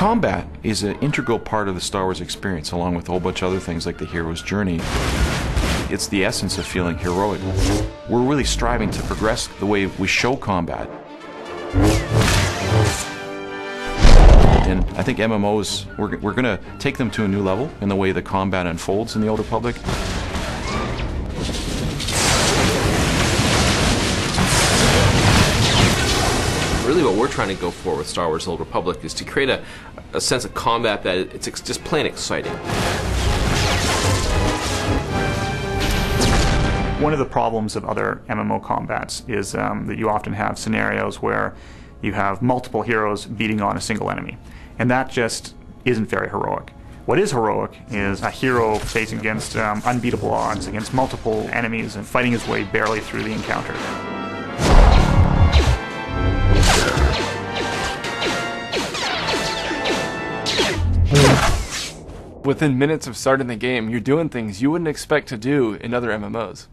Combat is an integral part of the Star Wars experience, along with a whole bunch of other things like the hero's journey. It's the essence of feeling heroic. We're really striving to progress the way we show combat. And I think MMOs, we're going to take them to a new level in the way the combat unfolds in the Old Republic. Really what we're trying to go for with Star Wars Old Republic is to create a sense of combat that it's just plain exciting. One of the problems of other MMO combats is that you often have scenarios where you have multiple heroes beating on a single enemy. And that just isn't very heroic. What is heroic is a hero facing against unbeatable odds, against multiple enemies, and fighting his way barely through the encounter. Within minutes of starting the game, you're doing things you wouldn't expect to do in other MMOs.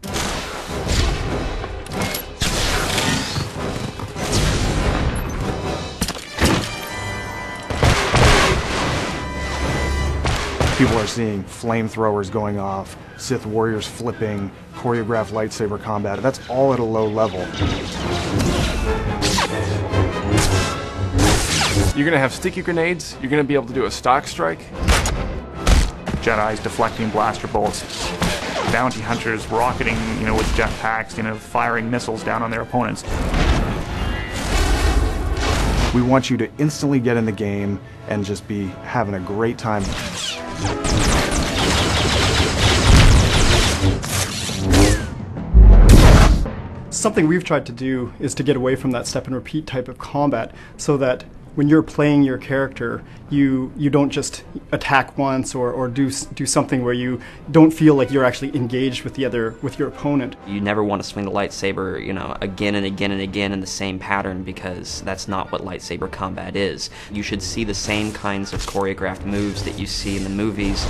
People are seeing flamethrowers going off, Sith warriors flipping, choreographed lightsaber combat. That's all at a low level. You're going to have sticky grenades, you're going to be able to do a stock strike. Jedi's deflecting blaster bolts, bounty hunters rocketing, with jetpacks, firing missiles down on their opponents. We want you to instantly get in the game and just be having a great time. Something we've tried to do is to get away from that step and repeat type of combat, so that when you're playing your character, you don't just attack once or do something where you don't feel like you're actually engaged with your opponent. You never want to swing the lightsaber, again and again and again in the same pattern, because that's not what lightsaber combat is. You should see the same kinds of choreographed moves that you see in the movies.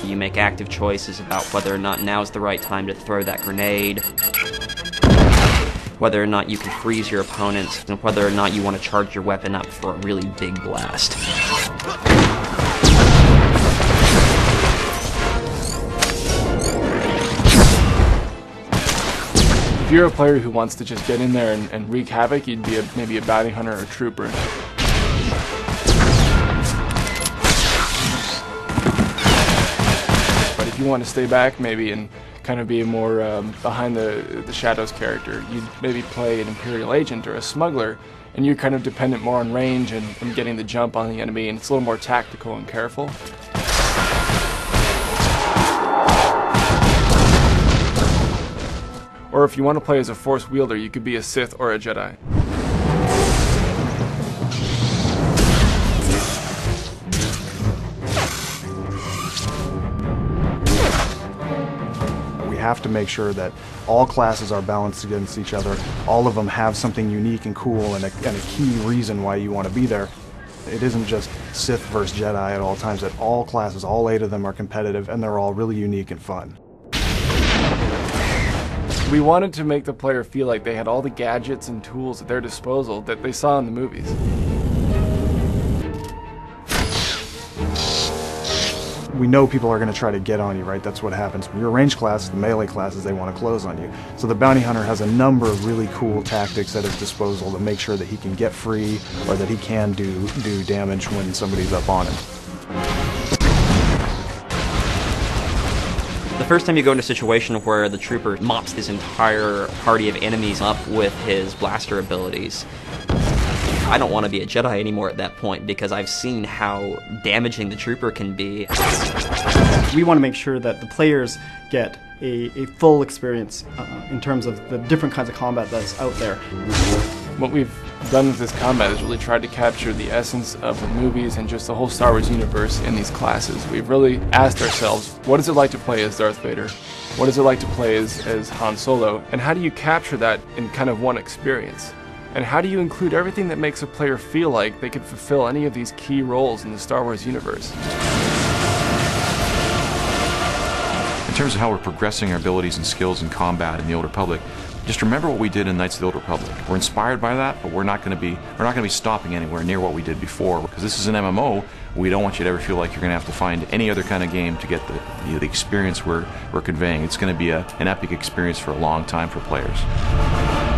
You make active choices about whether or not now's the right time to throw that grenade, whether or not you can freeze your opponent, and whether or not you want to charge your weapon up for a really big blast. If you're a player who wants to just get in there and wreak havoc, you'd be maybe a bounty hunter or a trooper. But if you want to stay back maybe and kind of be a more behind the shadows character, you'd maybe play an Imperial agent or a smuggler, and you're kind of dependent more on range and getting the jump on the enemy, and it's a little more tactical and careful. Or if you want to play as a Force wielder, you could be a Sith or a Jedi. We have to make sure that all classes are balanced against each other. All of them have something unique and cool and a key reason why you want to be there. It isn't just Sith versus Jedi at all times. That all classes, all 8 of them, are competitive, and they're all really unique and fun. We wanted to make the player feel like they had all the gadgets and tools at their disposal that they saw in the movies. We know people are going to try to get on you, right? That's what happens. When you're ranged classes, the melee classes, they want to close on you. So the bounty hunter has a number of really cool tactics at his disposal to make sure that he can get free or that he can do damage when somebody's up on him. The first time you go into a situation where the trooper mops his entire party of enemies up with his blaster abilities, I don't want to be a Jedi anymore at that point, because I've seen how damaging the trooper can be. We want to make sure that the players get a full experience in terms of the different kinds of combat that's out there. What we've done with this combat is really tried to capture the essence of the movies and just the whole Star Wars universe in these classes. We've really asked ourselves, what is it like to play as Darth Vader? What is it like to play as Han Solo? And how do you capture that in kind of one experience? And how do you include everything that makes a player feel like they could fulfill any of these key roles in the Star Wars universe? In terms of how we're progressing our abilities and skills in combat in the Old Republic, just remember what we did in Knights of the Old Republic. We're inspired by that, but we're not going to be stopping anywhere near what we did before, because this is an MMO. We don't want you to ever feel like you're going to have to find any other kind of game to get the experience we're conveying. It's going to be an epic experience for a long time for players.